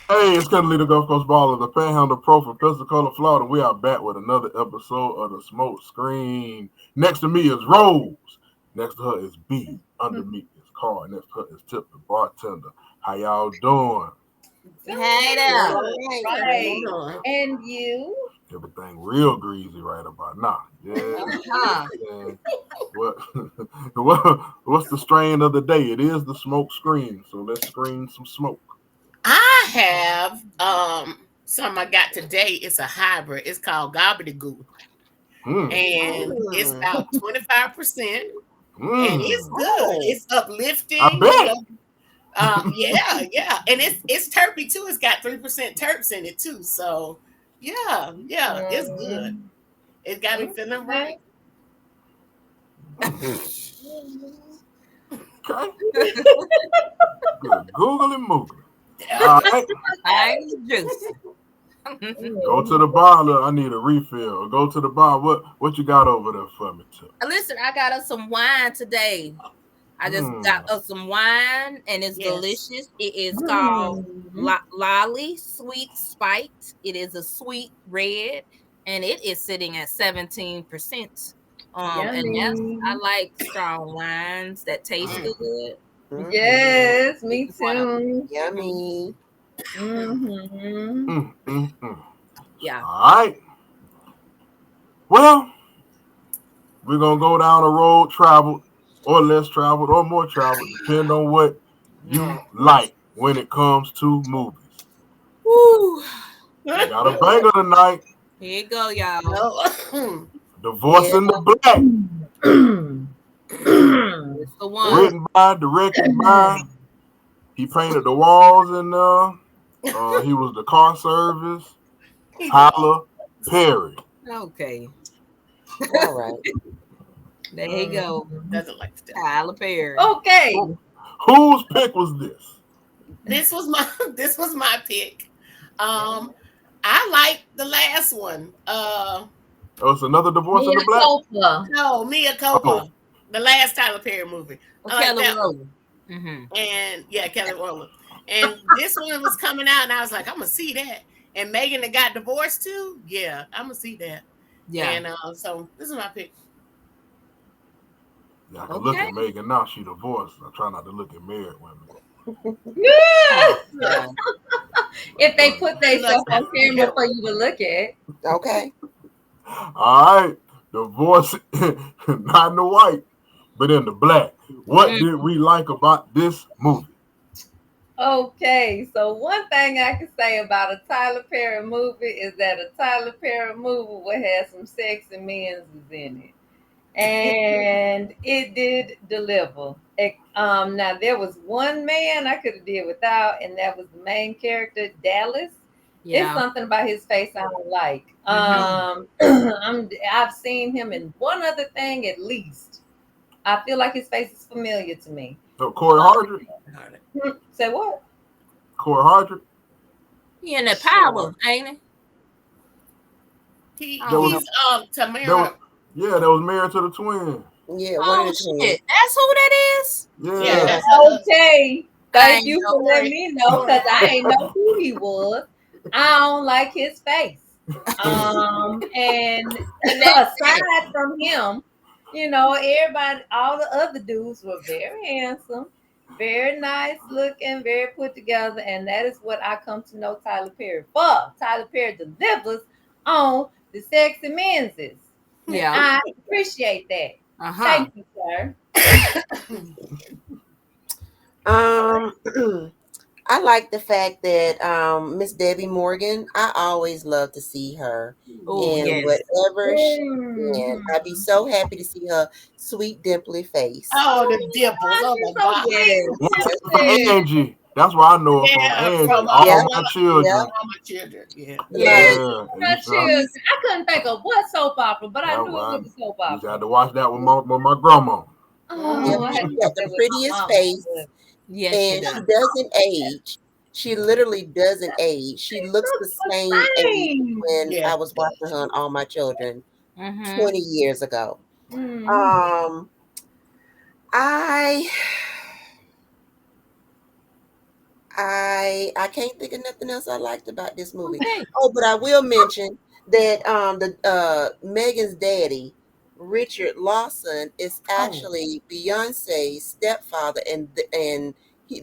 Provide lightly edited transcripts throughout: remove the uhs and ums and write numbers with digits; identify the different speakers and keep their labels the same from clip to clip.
Speaker 1: Hey, it's Kenny the Gulf Coast Baller, the Panhandle Pro from Pensacola, Florida. We are back with another episode of the Smoke Screen. Next to me is Rose. Next to her is B. Under me is Carl. Next to her is Tip, the bartender. How y'all doing?
Speaker 2: Hey
Speaker 3: All
Speaker 2: there.
Speaker 3: right.
Speaker 2: Right.
Speaker 3: Hold
Speaker 2: And you?
Speaker 1: Everything real greasy right about now. Yeah.
Speaker 2: Uh-huh.
Speaker 1: Yeah. What, what's the strain of the day? It is the smoke screen. So let's screen some smoke.
Speaker 3: I have something I got today. It's a hybrid. It's called gobbledygook.
Speaker 1: Hmm.
Speaker 3: And it's about 25%. And it's
Speaker 1: Hmm.
Speaker 3: good.
Speaker 2: Oh.
Speaker 3: It's
Speaker 1: I
Speaker 3: uplifting,
Speaker 1: bet.
Speaker 3: yeah. And it's terpy too. It's got 3% terps in it too. So yeah, it's good.
Speaker 2: Mm,
Speaker 3: It got me feeling
Speaker 2: okay.
Speaker 3: right.
Speaker 1: Okay. Good. Google and Moogle. All right.
Speaker 2: I juice.
Speaker 1: Go to the bar. Look, I need a refill. Go to the bar. What you got over there for me, Tip?
Speaker 4: Listen, I got us some wine today. I just
Speaker 1: Hmm.
Speaker 4: got us some wine and it's
Speaker 3: Yes.
Speaker 4: delicious. It is called
Speaker 2: Mm.
Speaker 4: Lolly Sweet Spiked. It is a sweet red and it is sitting at 17%. And that's I
Speaker 2: Yummy.
Speaker 4: like strong wines that taste
Speaker 3: Mm.
Speaker 4: good.
Speaker 2: Yes,
Speaker 4: This
Speaker 2: me
Speaker 4: is one of them.
Speaker 2: too.
Speaker 3: Yummy.
Speaker 2: Mm-hmm.
Speaker 1: Mm.
Speaker 4: Yeah.
Speaker 1: All right. Well, we're gonna go down a road traveled, or less traveled, or more traveled, depending on what you like when it comes to movies.
Speaker 4: Woo.
Speaker 1: We got a banger tonight.
Speaker 4: Here you go, y'all.
Speaker 3: No.
Speaker 1: Divorce in the Black.
Speaker 4: It's the one.
Speaker 1: Written by, directed by. He painted the walls in there. He was the car service.
Speaker 3: He does.
Speaker 1: Tyler Perry.
Speaker 4: Okay.
Speaker 3: All right.
Speaker 4: There you go.
Speaker 3: Doesn't like to tell.
Speaker 4: Tyler Perry.
Speaker 2: Okay.
Speaker 1: Who, whose pick was this?
Speaker 3: This was my this was my pick. Um, I like the last one.
Speaker 1: Oh, it's another Divorce in
Speaker 2: Mia
Speaker 1: the Black?
Speaker 2: Copa.
Speaker 3: No, Mia
Speaker 1: Oh,
Speaker 3: Copa, the last Tyler Perry movie. I like
Speaker 4: Kelly
Speaker 3: that one.
Speaker 4: Rowland. Mm-hmm.
Speaker 3: And yeah, Kelly Rowland. And this one was coming out, and I was like, I'm gonna see that. And Megan that got divorced too. Yeah, I'm gonna see that.
Speaker 4: Yeah.
Speaker 3: And so this is my pick.
Speaker 1: yeah, I can look
Speaker 4: Okay.
Speaker 1: at Megan now. She divorced. I try not to look at married women.
Speaker 2: Yeah.
Speaker 4: Yeah.
Speaker 2: If they
Speaker 1: But,
Speaker 2: put
Speaker 3: Look,
Speaker 2: themselves on camera
Speaker 3: yeah.
Speaker 2: for you to look at.
Speaker 5: Okay.
Speaker 1: all right. Divorce, not in the white, but in the black. What
Speaker 4: Mm.
Speaker 1: did we like about this movie?
Speaker 2: Okay, so one thing I can say about a Tyler Perry movie is that a Tyler Perry movie will have some sexy men's in it. And it did deliver. Now there was one man I could have did without, and that was the main character, Dallas. It's
Speaker 4: Yeah.
Speaker 2: something about his face I don't like.
Speaker 4: Mm-hmm.
Speaker 2: I've seen him in one other thing at least. I feel like his face is familiar to me.
Speaker 1: So Corey Hardrick?
Speaker 2: Say what?
Speaker 1: Corey Hardrick?
Speaker 4: He in that
Speaker 3: Sure.
Speaker 4: power, ain't he? I
Speaker 1: That
Speaker 4: don't
Speaker 1: was
Speaker 4: know.
Speaker 3: He's
Speaker 1: that was
Speaker 3: Tamara.
Speaker 1: yeah, that was married to the twin.
Speaker 5: Yeah, one of
Speaker 4: Oh
Speaker 5: the twins.
Speaker 4: shit. That's who that is?
Speaker 3: Yeah,
Speaker 1: Yeah.
Speaker 5: Yeah.
Speaker 3: that's her husband.
Speaker 2: Okay.
Speaker 4: I
Speaker 2: Thank
Speaker 4: ain't
Speaker 2: you for
Speaker 4: know.
Speaker 2: letting
Speaker 3: Corey.
Speaker 2: me know
Speaker 3: Corey
Speaker 2: because I
Speaker 3: Hart.
Speaker 2: ain't know who he was. I don't like his face. And
Speaker 4: And that's it.
Speaker 2: aside from him, everybody, all the other dudes were very handsome, very nice looking, very put together, and that is what I come to know Tyler Perry for. Tyler Perry delivers on the sexy menses.
Speaker 4: Yeah.
Speaker 2: I appreciate that.
Speaker 4: Uh-huh.
Speaker 2: Thank you, sir.
Speaker 5: Um, I like the fact that Miss Debbie Morgan. I always love to see her
Speaker 4: Oh,
Speaker 5: in
Speaker 4: yes.
Speaker 5: whatever she's in. I'd be
Speaker 2: Mhm.
Speaker 5: so happy to see her sweet dimply face.
Speaker 3: Oh,
Speaker 2: Oh
Speaker 3: the dimples.
Speaker 2: my
Speaker 3: Oh
Speaker 2: God,
Speaker 3: my
Speaker 2: she's so
Speaker 3: God.
Speaker 2: sweet
Speaker 4: Yes.
Speaker 2: and
Speaker 5: Yes.
Speaker 1: From
Speaker 2: innocent.
Speaker 1: Angie. That's where I know her from.
Speaker 3: Yeah,
Speaker 1: Angie.
Speaker 3: from
Speaker 1: All
Speaker 5: Yep.
Speaker 1: my
Speaker 5: Yep.
Speaker 1: children.
Speaker 3: all my children. Yeah.
Speaker 2: Yes,
Speaker 4: Yes.
Speaker 1: Yeah. And
Speaker 2: my
Speaker 1: used to,
Speaker 2: children. I couldn't think of what soap opera, but I
Speaker 1: yeah,
Speaker 2: knew it
Speaker 1: well,
Speaker 2: was a soap
Speaker 1: used to have
Speaker 2: opera.
Speaker 1: to watch that with my grandma.
Speaker 5: Yep.
Speaker 2: Oh, I
Speaker 3: Mm-hmm.
Speaker 2: had to
Speaker 5: She
Speaker 2: watch
Speaker 5: got
Speaker 2: that
Speaker 5: the
Speaker 2: with my
Speaker 5: prettiest
Speaker 2: mama.
Speaker 5: face,
Speaker 4: Yes, she
Speaker 5: and she
Speaker 4: does.
Speaker 5: doesn't age. She literally doesn't age. She
Speaker 2: She
Speaker 5: looks the
Speaker 2: looks
Speaker 5: same
Speaker 2: the
Speaker 5: age
Speaker 2: same.
Speaker 5: when
Speaker 3: Yeah,
Speaker 5: I
Speaker 3: she
Speaker 5: was watching
Speaker 3: does.
Speaker 5: her on All My Children
Speaker 4: Mm-hmm.
Speaker 5: 20 years ago.
Speaker 2: Mm-hmm.
Speaker 5: Um, I I can't think of nothing else I liked about this movie.
Speaker 4: Okay.
Speaker 5: Oh, but I will mention that the Megan's daddy, Richard Lawson, is
Speaker 3: Oh.
Speaker 5: actually Beyonce's stepfather, and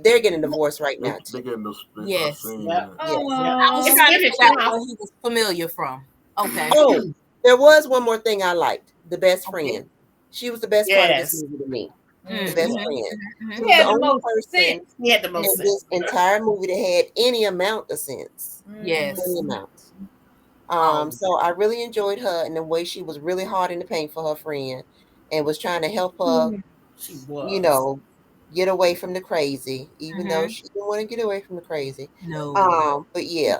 Speaker 5: they're getting divorced right
Speaker 1: They
Speaker 5: now
Speaker 1: they
Speaker 5: too.
Speaker 1: getting the
Speaker 4: Yes.
Speaker 1: scene.
Speaker 3: Yep.
Speaker 5: Yes.
Speaker 4: I was
Speaker 3: It's
Speaker 4: trying to
Speaker 3: giving
Speaker 4: figure out
Speaker 3: Trump.
Speaker 4: where he was familiar from. Okay.
Speaker 5: Oh, there was one more thing I liked. The best
Speaker 4: Okay.
Speaker 5: friend. She was the best part of this
Speaker 3: Yes.
Speaker 5: movie to me. The
Speaker 4: Mhm,
Speaker 5: best
Speaker 2: Mhm.
Speaker 5: friend.
Speaker 4: mhm.
Speaker 5: She
Speaker 2: She
Speaker 5: was the
Speaker 2: had the
Speaker 5: only
Speaker 2: most
Speaker 5: person
Speaker 2: sense.
Speaker 3: He had the
Speaker 5: in
Speaker 3: most
Speaker 5: this
Speaker 3: sense.
Speaker 5: entire movie that had any amount of sense.
Speaker 4: Yes.
Speaker 5: Any amount.
Speaker 3: Oh,
Speaker 5: So I really enjoyed her and the way she was really hard in the paint for her friend and was trying to help her,
Speaker 3: she
Speaker 5: you
Speaker 3: was.
Speaker 5: know, get away from the crazy, even though
Speaker 4: Mhm.
Speaker 5: she didn't want to get away from the crazy.
Speaker 4: No.
Speaker 5: But yeah,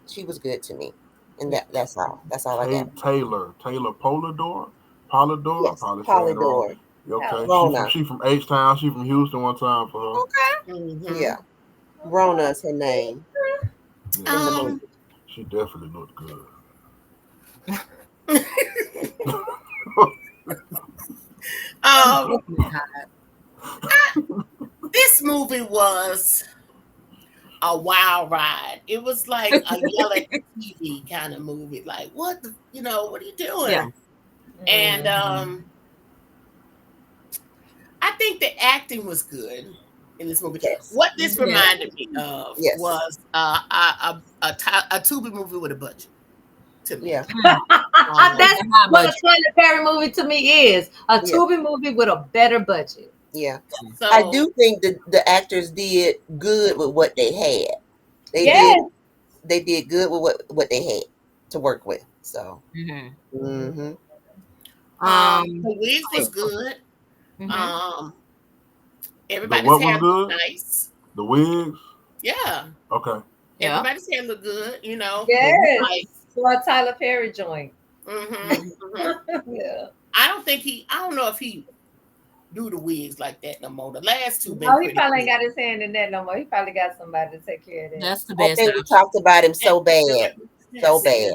Speaker 5: she was good to me. And
Speaker 3: Yeah.
Speaker 5: that's all. That's all I got.
Speaker 1: Taylor Polidor. Polidor. I'm
Speaker 5: Yes,
Speaker 1: probably saying it wrong.
Speaker 5: Polydor,
Speaker 1: Okay,
Speaker 5: Rona.
Speaker 1: she from H Town. She from Houston one time for her.
Speaker 4: Okay.
Speaker 3: Mm-hmm.
Speaker 5: Yeah, Rona is her name
Speaker 1: Yeah,
Speaker 5: in the
Speaker 3: Um.
Speaker 5: movie.
Speaker 1: she definitely looked good.
Speaker 3: um.
Speaker 4: Definitely hot.
Speaker 3: This movie was a wild ride. It was like a yell at the TV kind of movie. Like, what the, what are you doing?
Speaker 4: Yeah.
Speaker 3: And
Speaker 2: Mhm.
Speaker 3: I think the acting was good in this movie.
Speaker 5: Yes,
Speaker 3: What this
Speaker 4: Yeah.
Speaker 3: reminded me of
Speaker 5: yes,
Speaker 3: was a Tubi movie with a budget to me.
Speaker 5: yeah,
Speaker 2: That's
Speaker 4: It's a high
Speaker 2: what a
Speaker 4: budget.
Speaker 2: Tyler Perry movie to me is. A
Speaker 5: yeah,
Speaker 2: Tubi movie with a better budget.
Speaker 5: yeah. I
Speaker 3: So
Speaker 5: do think that the actors did good with what they had. They did
Speaker 2: Yes.
Speaker 5: they did good with what they had to work with. So,
Speaker 4: Mhm.
Speaker 5: hmm
Speaker 4: Um.
Speaker 3: the wigs was good.
Speaker 4: Mhm.
Speaker 3: Um,
Speaker 1: The
Speaker 3: everybody's
Speaker 1: what
Speaker 3: hair
Speaker 1: was
Speaker 3: looked
Speaker 1: good?
Speaker 3: nice.
Speaker 1: The wigs.
Speaker 3: Yeah,
Speaker 1: Okay.
Speaker 4: Yeah.
Speaker 3: everybody's hair looked good.
Speaker 2: Yes.
Speaker 3: Like
Speaker 2: For a Tyler Perry joint.
Speaker 3: hmm
Speaker 2: Yeah.
Speaker 3: I don't know if he do the wigs like that no more. The last two been
Speaker 2: No, he
Speaker 3: pretty
Speaker 2: probably ain't
Speaker 3: good.
Speaker 2: got his hand in that no more. He probably got somebody to take care of that.
Speaker 4: That's the
Speaker 5: I
Speaker 4: best
Speaker 5: think we
Speaker 4: option.
Speaker 5: talked about him
Speaker 3: And,
Speaker 5: so bad, so
Speaker 3: yes,
Speaker 5: bad.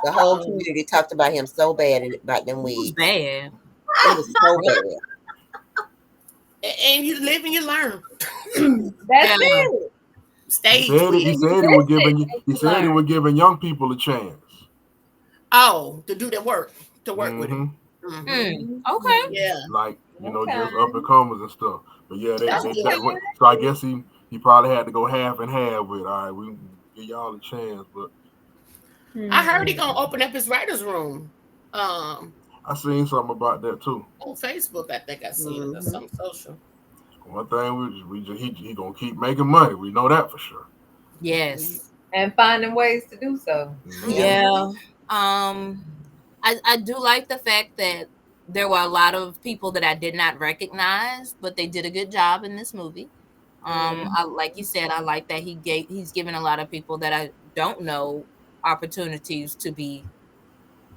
Speaker 5: The whole
Speaker 2: Um,
Speaker 5: community talked about him so bad about them
Speaker 4: It was
Speaker 5: wigs.
Speaker 4: bad.
Speaker 5: It was so bad.
Speaker 3: and you live and you learn.
Speaker 2: that's
Speaker 4: Yeah.
Speaker 2: it.
Speaker 1: He
Speaker 3: Stage
Speaker 1: said he
Speaker 3: wig.
Speaker 2: You
Speaker 1: said he was
Speaker 2: listen
Speaker 1: giving
Speaker 2: and
Speaker 1: he
Speaker 2: you
Speaker 1: said he
Speaker 2: learn.
Speaker 1: was giving young people a chance.
Speaker 3: Oh, to do that work, to work with him.
Speaker 1: Hmm
Speaker 4: Okay.
Speaker 3: Yeah,
Speaker 1: Like just
Speaker 2: Okay.
Speaker 1: up and comers and stuff. But yeah,
Speaker 3: that's
Speaker 1: they
Speaker 3: good.
Speaker 1: just went. So I guess he probably had to go half and half with. All right, we give y'all a chance, but
Speaker 3: I heard he
Speaker 2: Hmm.
Speaker 3: gonna open up his writers' room. Um,
Speaker 1: I seen something about that too.
Speaker 3: on Facebook, I think I seen it or
Speaker 5: Hmm
Speaker 3: some social.
Speaker 1: One thing we just he gonna keep making money. We know that for sure.
Speaker 4: Yes.
Speaker 2: And finding ways to do so.
Speaker 5: Yeah.
Speaker 1: Mhm.
Speaker 4: Yeah. I do like the fact that there were a lot of people that I did not recognize, but they did a good job in this movie. I, like you said, I like that he's given a lot of people that I don't know opportunities to be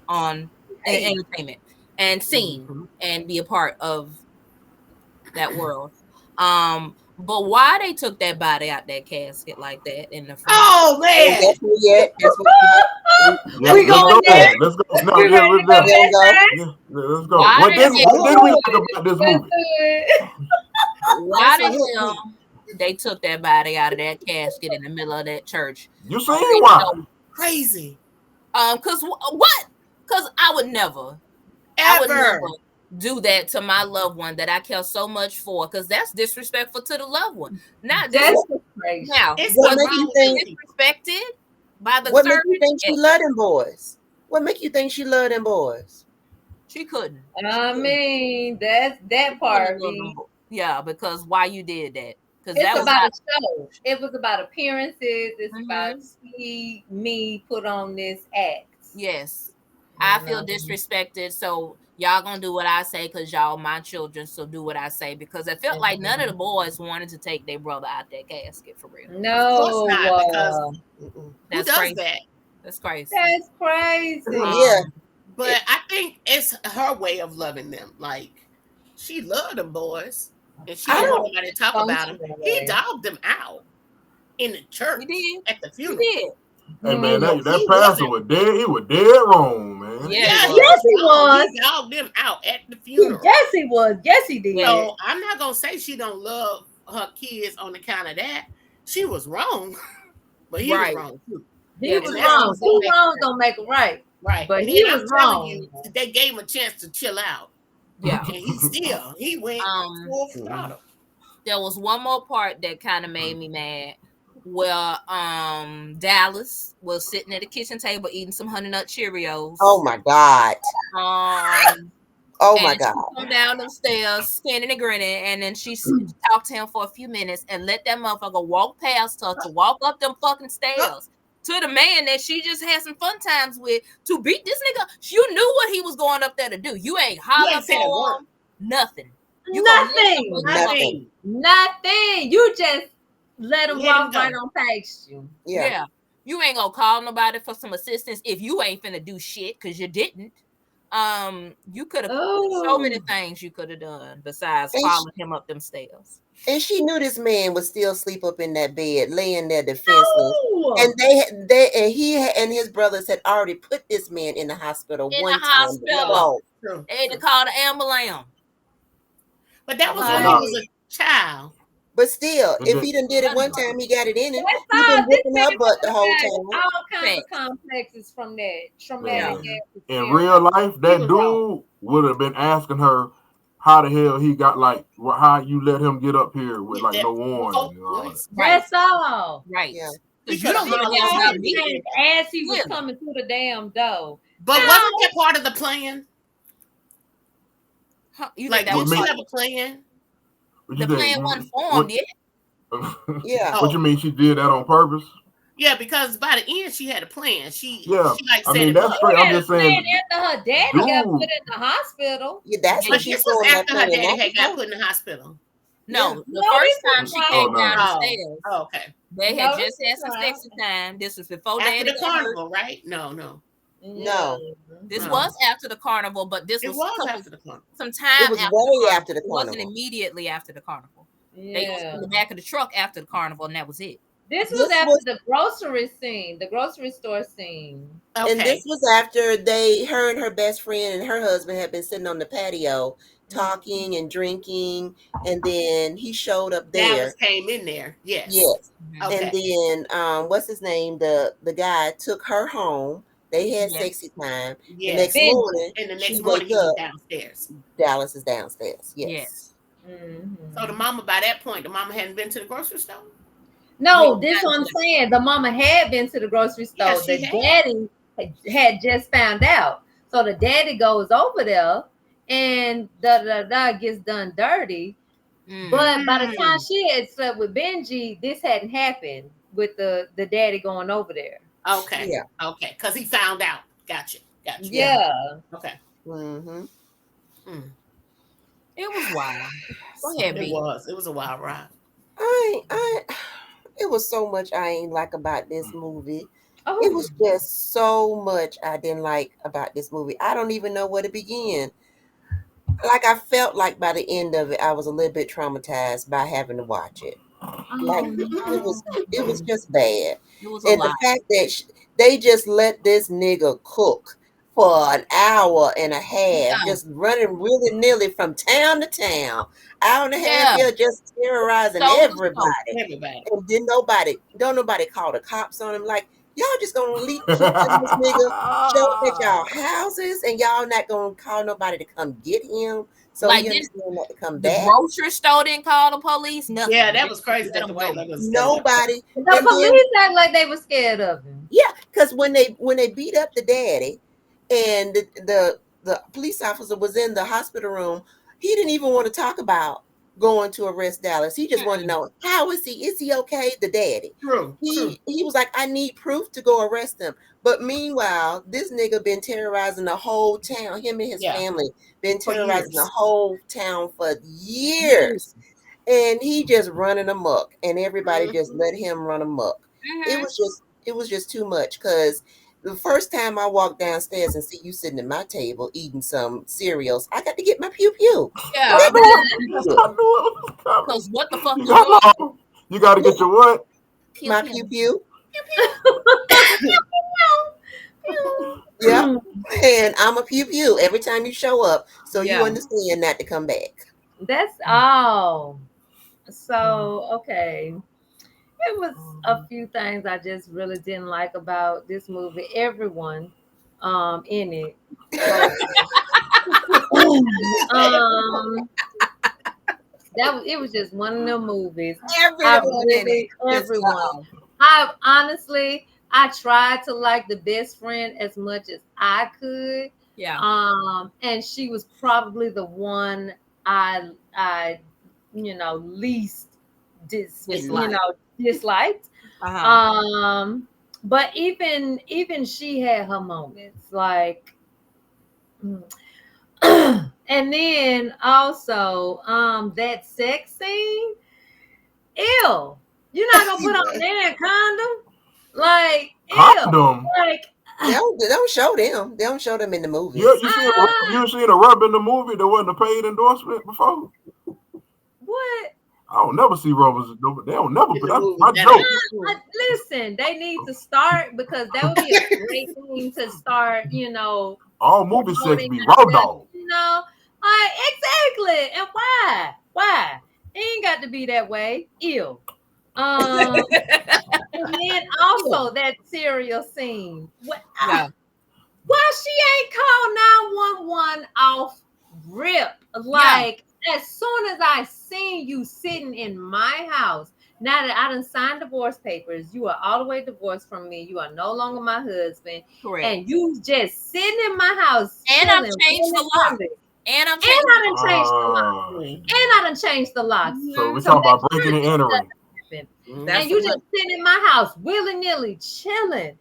Speaker 4: on
Speaker 3: Hey,
Speaker 4: entertainment and seen
Speaker 3: mhm.
Speaker 4: and be a part of that world. But why they took that body out that casket like that in the front?
Speaker 3: Oh
Speaker 5: And
Speaker 3: man,
Speaker 5: that's what yet. That's what
Speaker 1: Yeah,
Speaker 2: We
Speaker 1: let's
Speaker 2: going
Speaker 1: go
Speaker 2: there?
Speaker 1: there. Let's go. No,
Speaker 2: We
Speaker 1: yeah,
Speaker 2: ready to
Speaker 1: let's
Speaker 2: go
Speaker 1: go.
Speaker 5: we gonna go.
Speaker 2: that
Speaker 1: Yeah, let's go.
Speaker 4: Why
Speaker 1: What
Speaker 4: the
Speaker 1: did
Speaker 2: time?
Speaker 1: we
Speaker 4: hell?
Speaker 1: like about this
Speaker 2: Let's
Speaker 1: movie?
Speaker 2: do it.
Speaker 4: Why
Speaker 3: that's what
Speaker 4: the
Speaker 3: hooked me.
Speaker 4: hell they took that body out of that casket in the middle of that church?
Speaker 1: You
Speaker 4: I
Speaker 1: seen
Speaker 4: didn't
Speaker 1: why?
Speaker 4: know.
Speaker 3: Crazy
Speaker 4: Cause what? Cause I would never
Speaker 3: ever.
Speaker 4: do that to my loved one that I care so much for. Cause that's disrespectful to the loved one. Not just
Speaker 2: Desecration.
Speaker 4: now.
Speaker 3: It's
Speaker 5: What
Speaker 4: Was
Speaker 3: something
Speaker 5: make
Speaker 3: wrong
Speaker 5: you
Speaker 3: with
Speaker 4: he
Speaker 3: them
Speaker 5: think?
Speaker 3: people.
Speaker 4: disrespected by the
Speaker 5: What make you
Speaker 4: servant?
Speaker 5: think she
Speaker 4: Yes,
Speaker 5: love them boys? What make you think she love them boys?
Speaker 4: she couldn't.
Speaker 2: I mean, that's
Speaker 4: She
Speaker 2: that
Speaker 4: couldn't have
Speaker 2: part.
Speaker 4: loved them
Speaker 2: Be
Speaker 4: both. Yeah, because why you did that? Because
Speaker 2: it's
Speaker 4: that was
Speaker 2: about
Speaker 4: not.
Speaker 2: a show. It was about appearances. It's about
Speaker 4: Mhm.
Speaker 2: see me put on this act.
Speaker 4: Yes. I
Speaker 2: You
Speaker 4: feel
Speaker 2: know.
Speaker 4: disrespected. So y'all gonna do what I say because y'all my children. So do what I say because it felt like none of the boys wanted to take their brother out that casket for real.
Speaker 3: Of course
Speaker 2: No,
Speaker 3: not, because
Speaker 5: Mm-mm.
Speaker 3: who
Speaker 4: That's
Speaker 3: does
Speaker 4: crazy.
Speaker 3: that?
Speaker 4: That's crazy.
Speaker 2: that's crazy.
Speaker 5: Yeah,
Speaker 4: Um,
Speaker 3: But
Speaker 5: it,
Speaker 3: I think it's her way of loving them. Like she loved them boys, and she
Speaker 5: I
Speaker 3: didn't want
Speaker 5: don't.
Speaker 3: nobody to talk about them.
Speaker 2: Functional
Speaker 3: He
Speaker 2: way.
Speaker 3: dogged them out in the
Speaker 4: he
Speaker 3: church
Speaker 4: did.
Speaker 3: at the
Speaker 4: He
Speaker 3: funeral.
Speaker 4: did.
Speaker 1: Hey
Speaker 2: Hmm.
Speaker 1: man, that
Speaker 3: He
Speaker 1: pastor
Speaker 3: wasn't.
Speaker 1: was dead. He was dead wrong, man.
Speaker 4: Yeah, he
Speaker 3: Yeah, he
Speaker 4: was.
Speaker 2: Yes,
Speaker 3: was
Speaker 2: he
Speaker 3: wrong.
Speaker 2: was.
Speaker 3: He dogged them out at the funeral.
Speaker 2: Yes, he was. Yes, he did.
Speaker 3: So I'm not gonna say she don't love her kids on account of that, she was wrong. But he was
Speaker 4: Right.
Speaker 3: wrong too.
Speaker 2: He
Speaker 4: Yeah,
Speaker 2: was
Speaker 3: And that's
Speaker 2: wrong.
Speaker 3: what's gonna
Speaker 2: Two
Speaker 3: make
Speaker 2: wrongs
Speaker 3: it
Speaker 2: don't make it right.
Speaker 3: right.
Speaker 2: But
Speaker 3: And
Speaker 2: he
Speaker 3: then
Speaker 2: was
Speaker 3: I'm telling
Speaker 2: wrong.
Speaker 3: you, they gave him a chance to chill out.
Speaker 4: yeah.
Speaker 3: And he went
Speaker 4: Um,
Speaker 3: full
Speaker 5: Mhm.
Speaker 3: throttle.
Speaker 4: there was one more part that kind of made me mad. Where Dallas was sitting at the kitchen table eating some honey nut Cheerios.
Speaker 5: Oh my God.
Speaker 4: Um,
Speaker 5: Oh
Speaker 4: and
Speaker 5: my
Speaker 4: she
Speaker 5: God.
Speaker 4: come down them stairs, scanning and grinning, and then she talked to him for a few minutes and let that motherfucker walk past her to walk up them fucking stairs to the man that she just had some fun times with to beat this nigga. You knew what he was going up there to do. You ain't
Speaker 3: He
Speaker 4: holler
Speaker 3: ain't said a
Speaker 4: for
Speaker 3: word.
Speaker 4: him, nothing. You gonna let that
Speaker 2: Nothing.
Speaker 4: motherfucker walk.
Speaker 5: Nothing.
Speaker 2: Nothing. You just let him
Speaker 3: Let him
Speaker 2: walk
Speaker 3: go.
Speaker 2: right on past you.
Speaker 5: Yeah.
Speaker 4: Yeah. You ain't gonna call nobody for some assistance if you ain't finna do shit because you didn't. You could have so many
Speaker 2: Oh.
Speaker 4: things you could have done besides
Speaker 5: And
Speaker 4: following him up them stairs.
Speaker 5: she knew this man would still sleep up in that bed, laying there defenseless. And
Speaker 2: No.
Speaker 5: and his brothers had already put this man in the hospital
Speaker 4: In
Speaker 5: one
Speaker 4: the
Speaker 5: time
Speaker 4: hospital.
Speaker 5: before.
Speaker 3: True,
Speaker 4: They had to
Speaker 3: true.
Speaker 4: call the ambulance.
Speaker 3: But that was when he
Speaker 2: Like,
Speaker 3: was a child.
Speaker 5: But still,
Speaker 1: And
Speaker 5: if
Speaker 1: then,
Speaker 5: he done did it one time, he got it in him.
Speaker 2: that's
Speaker 5: He
Speaker 2: all.
Speaker 5: been
Speaker 2: This
Speaker 5: whooping
Speaker 2: man
Speaker 5: her butt the whole
Speaker 2: got
Speaker 5: time.
Speaker 2: all kinds of
Speaker 4: Facts.
Speaker 2: complexes from that
Speaker 4: Yeah.
Speaker 2: traumatic ass
Speaker 1: in
Speaker 2: experience.
Speaker 1: real life,
Speaker 3: He
Speaker 1: that
Speaker 3: was wrong.
Speaker 1: dude would have been asking her how the hell he got like how you let him get up here with
Speaker 3: With
Speaker 1: like
Speaker 3: that
Speaker 1: no warning
Speaker 3: coat
Speaker 1: and all that.
Speaker 3: voice.
Speaker 4: Right.
Speaker 2: That's all.
Speaker 4: Right.
Speaker 5: Yeah.
Speaker 3: He
Speaker 4: Because you
Speaker 3: could have
Speaker 4: don't give a
Speaker 2: He
Speaker 3: hollered
Speaker 4: damn
Speaker 3: at
Speaker 2: called
Speaker 4: about
Speaker 3: him.
Speaker 2: his
Speaker 4: me.
Speaker 2: name as he was
Speaker 4: Clearly.
Speaker 2: coming through the damn door.
Speaker 3: But
Speaker 4: Yeah.
Speaker 3: wasn't that part of the plan?
Speaker 4: Huh, you think
Speaker 3: Like,
Speaker 4: that
Speaker 1: What
Speaker 4: was
Speaker 3: didn't she
Speaker 1: mean?
Speaker 4: part
Speaker 3: have
Speaker 4: of
Speaker 3: a plan?
Speaker 1: What
Speaker 4: the
Speaker 1: you
Speaker 4: plan
Speaker 1: think?
Speaker 4: wasn't formed yet?
Speaker 5: Yeah.
Speaker 1: What you
Speaker 3: Oh,
Speaker 1: mean? She did that on purpose?
Speaker 3: yeah, because by the end she had a plan.
Speaker 1: Yeah.
Speaker 3: She like
Speaker 1: I
Speaker 3: set
Speaker 1: mean,
Speaker 3: him
Speaker 1: that's
Speaker 3: up.
Speaker 2: She
Speaker 1: straight. I'm
Speaker 2: had a
Speaker 1: just
Speaker 2: plan
Speaker 1: saying,
Speaker 2: after her daddy got put
Speaker 1: dude.
Speaker 2: in the hospital.
Speaker 5: Yeah, that's
Speaker 4: Yeah.
Speaker 5: when
Speaker 3: But
Speaker 5: she
Speaker 3: this was
Speaker 5: formed that
Speaker 3: after her
Speaker 5: plan
Speaker 3: daddy
Speaker 5: long
Speaker 3: had got
Speaker 5: before.
Speaker 3: put in the hospital.
Speaker 5: Yeah.
Speaker 4: No, the
Speaker 2: No,
Speaker 4: first
Speaker 2: this
Speaker 4: time
Speaker 2: was
Speaker 4: she
Speaker 1: Oh
Speaker 4: came
Speaker 2: prior.
Speaker 4: down
Speaker 1: no.
Speaker 4: the
Speaker 3: Oh,
Speaker 4: stairs,
Speaker 3: oh, okay.
Speaker 4: they had
Speaker 2: No, this
Speaker 4: just
Speaker 2: was
Speaker 4: had some
Speaker 2: prior.
Speaker 4: sexy time. This was before
Speaker 3: After
Speaker 4: Daddy
Speaker 3: the
Speaker 4: got hurt.
Speaker 3: carnival, right? No, no,
Speaker 2: Yeah.
Speaker 5: No,
Speaker 4: This
Speaker 3: no.
Speaker 4: was after the carnival, but this
Speaker 3: It
Speaker 4: was
Speaker 3: was after the carnival.
Speaker 4: some
Speaker 5: it
Speaker 4: time
Speaker 5: was
Speaker 4: after the
Speaker 5: way
Speaker 4: carnival.
Speaker 5: after the
Speaker 4: It wasn't
Speaker 5: carnival.
Speaker 4: immediately after the carnival. They was
Speaker 2: Yeah.
Speaker 4: in the back of the truck after the carnival, and that was it.
Speaker 2: This was
Speaker 5: This
Speaker 2: after
Speaker 5: was
Speaker 2: the grocery scene, the grocery store scene.
Speaker 5: and this
Speaker 3: Okay.
Speaker 5: was after her and her best friend and her husband had been sitting on the patio talking and drinking, and then he showed up
Speaker 3: Dallas
Speaker 5: there.
Speaker 3: came in there. Yes.
Speaker 5: Yes.
Speaker 4: Mhm.
Speaker 5: And
Speaker 3: Okay.
Speaker 5: then what's his name? The guy took her home. They had
Speaker 4: Yes.
Speaker 5: sexy time. The next
Speaker 3: Yes.
Speaker 2: Benji.
Speaker 5: morning,
Speaker 3: And the
Speaker 5: she
Speaker 3: next morning
Speaker 5: wake
Speaker 3: he was
Speaker 5: up,
Speaker 3: downstairs.
Speaker 5: Dallas is downstairs. Yes.
Speaker 4: Yes.
Speaker 3: So the
Speaker 2: Mhm.
Speaker 3: mama, by that point, the mama hadn't been to the grocery store.
Speaker 2: No,
Speaker 4: Yeah,
Speaker 2: this
Speaker 4: not
Speaker 2: what I'm
Speaker 4: until
Speaker 2: saying. The mama had been to the grocery
Speaker 3: Yeah,
Speaker 2: store. The
Speaker 3: she had.
Speaker 2: daddy had just found out. So the daddy goes over there and gets done dirty.
Speaker 4: Mm.
Speaker 2: But by the time
Speaker 3: Mm.
Speaker 2: she had slept with Benji, this hadn't happened with the daddy going over there.
Speaker 3: Okay.
Speaker 5: Yeah.
Speaker 3: Okay. Because he found out. Gotcha. Gotcha.
Speaker 5: Yeah.
Speaker 2: Yeah.
Speaker 3: Okay.
Speaker 5: Mm-hmm.
Speaker 3: Mm.
Speaker 4: It was wild. Go ahead,
Speaker 3: It
Speaker 4: B.
Speaker 3: was. It was a wild ride.
Speaker 5: I it was so much I ain't like about this movie. It
Speaker 2: Oh,
Speaker 5: was just so much I didn't like about this movie. I don't even know where to begin. Like I felt like by the end of it, I was a little bit traumatized by having to watch it. Like
Speaker 2: oh
Speaker 5: it was
Speaker 2: no.
Speaker 5: just bad,
Speaker 4: It was a
Speaker 5: and the
Speaker 4: lot.
Speaker 5: fact that they just let this nigga cook for an hour and a half,
Speaker 4: Yeah.
Speaker 5: just running willy nilly from town to town, hour and a half
Speaker 4: Yeah.
Speaker 5: here, just terrorizing
Speaker 4: Stole the stove.
Speaker 5: everybody,
Speaker 3: Everybody.
Speaker 5: and then don't nobody call the cops on him. Like y'all just gonna keep letting this nigga show up at y'all houses, and y'all not gonna call nobody to come get him, so
Speaker 4: Like
Speaker 5: he
Speaker 4: this,
Speaker 5: understand not to come
Speaker 4: the
Speaker 5: back.
Speaker 4: grocery store didn't call the police. Nothing.
Speaker 3: Yeah, that
Speaker 4: They
Speaker 3: was
Speaker 4: just
Speaker 3: crazy
Speaker 4: let
Speaker 3: that the
Speaker 4: them
Speaker 3: white
Speaker 4: go.
Speaker 3: lady was scared of that.
Speaker 5: Nobody,
Speaker 2: The
Speaker 5: and then
Speaker 2: police act like they were scared of him.
Speaker 5: yeah, because when they beat up the daddy, and the police officer was in the hospital room, he didn't even want to talk about going to arrest Dallas. He just wanted to
Speaker 4: Mm-mm.
Speaker 5: know how is he? Is he okay? The daddy.
Speaker 3: True. True.
Speaker 5: He was like, I need proof to go arrest him. But meanwhile, this nigga been terrorizing the whole town. Him and his
Speaker 3: Yeah.
Speaker 5: family been
Speaker 3: For
Speaker 5: terrorizing the
Speaker 3: years.
Speaker 5: whole town for years. And he just running amok, and everybody just
Speaker 3: Mhm.
Speaker 5: let him run amok.
Speaker 4: Mm-hmm.
Speaker 5: It was just too much, because the first time I walked downstairs and see you sitting at my table eating some cereals, I got to get my pew pew.
Speaker 4: Yeah.
Speaker 1: I
Speaker 5: Let
Speaker 1: knew
Speaker 5: me get
Speaker 1: it.
Speaker 5: my pew
Speaker 1: I
Speaker 5: pew.
Speaker 1: knew it was coming.
Speaker 4: Because what the fuck
Speaker 1: You
Speaker 4: you doing?
Speaker 1: got you got to get
Speaker 5: Yeah,
Speaker 1: your what?
Speaker 4: Pew
Speaker 5: my
Speaker 4: pew.
Speaker 5: pew pew.
Speaker 4: Pew pew.
Speaker 5: Yep. And I'm a pew pew every time you show up, so you
Speaker 4: Yeah.
Speaker 5: understand not to come back.
Speaker 2: That's all. So okay, it was a few things I just really didn't like about this movie. Everyone, in it, like, um, it was just one of them movies. I
Speaker 4: Everyone in it
Speaker 2: really
Speaker 4: pissed her
Speaker 2: everyone.
Speaker 4: off.
Speaker 2: I honestly I tried to like the best friend as much as I could.
Speaker 4: Yeah.
Speaker 2: And she was probably the one I least
Speaker 4: Dislike.
Speaker 2: disliked.
Speaker 4: Uh-huh.
Speaker 2: Um but even she had her moments like and then also that sex scene. Ew. You're not gonna put on a damn condom? Like, ew.
Speaker 1: Condom.
Speaker 2: Like,
Speaker 5: They don't show them. They don't show them in the
Speaker 1: Yeah,
Speaker 5: movies.
Speaker 1: you seen a rub in the movie that wasn't a paid endorsement before?
Speaker 2: what?
Speaker 1: I don't never see rubbers. They don't never.
Speaker 3: In
Speaker 1: But
Speaker 3: the
Speaker 1: that's
Speaker 3: movie,
Speaker 1: my
Speaker 3: that
Speaker 1: joke.
Speaker 3: ain't true.
Speaker 2: Listen, they need to start because that would be a great thing to start,
Speaker 1: All movie sex
Speaker 2: promoting
Speaker 1: be raw
Speaker 2: themselves,
Speaker 1: dog.
Speaker 2: Like, exactly. And why? Why? It ain't got to be that way. Ew. Um, and then also that cereal scene.
Speaker 4: Yeah.
Speaker 2: Why she ain't called 911 off rip?
Speaker 4: Yeah.
Speaker 2: Like, as soon as I seen you sitting in my house, now that I done signed divorce papers, you are all the way divorced from me. You are no longer my husband.
Speaker 4: Correct.
Speaker 2: And you just sitting in my house
Speaker 4: And I've
Speaker 2: chilling.
Speaker 4: changed the lock.
Speaker 2: willy-nilly.
Speaker 4: And I'm
Speaker 2: And
Speaker 4: changing.
Speaker 2: I done changed the lock.
Speaker 3: Mm.
Speaker 2: And I done changed the locks.
Speaker 1: So we
Speaker 2: To
Speaker 1: talk
Speaker 2: make
Speaker 1: about breaking
Speaker 2: sure
Speaker 1: and
Speaker 2: this
Speaker 1: entering.
Speaker 2: doesn't happen.
Speaker 4: That's
Speaker 2: And you
Speaker 4: the
Speaker 2: just sitting in my house willy-nilly chilling.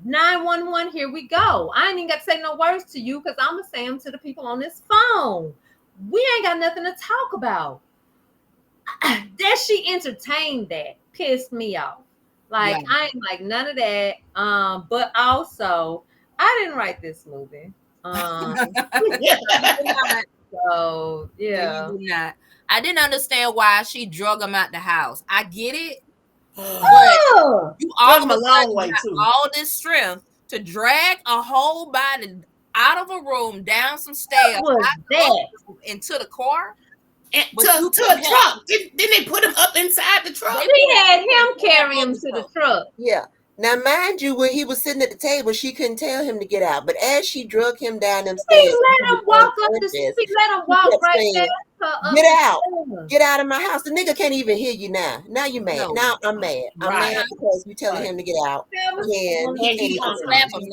Speaker 2: 911, here we go. I ain't even got to say no words to you because I'm going to say them to the people on this phone. We ain't got nothing to talk about. That she entertained that pissed me off.
Speaker 4: Yeah.
Speaker 2: Like, I ain't like none of that. But also, I didn't write this movie. So,
Speaker 4: No, you
Speaker 2: yeah.
Speaker 4: do not. I didn't understand why she drug him out the house. I get it, but
Speaker 2: Oh,
Speaker 4: you all
Speaker 3: Drug
Speaker 4: of
Speaker 3: him
Speaker 4: a
Speaker 3: a long
Speaker 4: sudden
Speaker 3: way
Speaker 4: got
Speaker 3: too.
Speaker 4: all this strength to drag a whole body out of a room, down some stairs,
Speaker 2: what was
Speaker 4: out the
Speaker 2: that?
Speaker 4: room, into the car.
Speaker 3: And
Speaker 4: But
Speaker 3: to
Speaker 4: you
Speaker 3: a
Speaker 4: couldn't help.
Speaker 3: truck. Didn't they put him up inside the truck?
Speaker 4: They
Speaker 2: She
Speaker 4: put
Speaker 2: had
Speaker 4: him
Speaker 2: him
Speaker 4: in
Speaker 2: carry him
Speaker 4: the
Speaker 2: to the
Speaker 4: truck.
Speaker 2: truck.
Speaker 5: Yeah. Now, mind you, when he was sitting at the table, she couldn't tell him to get out. But as she drug him down them
Speaker 2: She
Speaker 5: stairs,
Speaker 2: let
Speaker 5: he
Speaker 2: him
Speaker 5: was
Speaker 2: walk up the
Speaker 5: unconscious.
Speaker 2: She let him
Speaker 5: She
Speaker 2: walk
Speaker 5: kept
Speaker 2: right
Speaker 5: saying,
Speaker 2: past her up
Speaker 5: "Get
Speaker 2: the
Speaker 5: out.
Speaker 2: stairs.
Speaker 5: Get out of my house." The nigga can't even hear you now. Now you mad.
Speaker 4: No.
Speaker 5: Now I'm mad. I'm
Speaker 3: Right.
Speaker 5: mad because you telling
Speaker 3: Right.
Speaker 5: him to get out.
Speaker 2: That was
Speaker 5: And
Speaker 2: one
Speaker 5: he
Speaker 3: And
Speaker 5: can't
Speaker 3: he
Speaker 4: You
Speaker 5: even
Speaker 4: want to
Speaker 5: hear
Speaker 4: slap
Speaker 5: you.
Speaker 4: him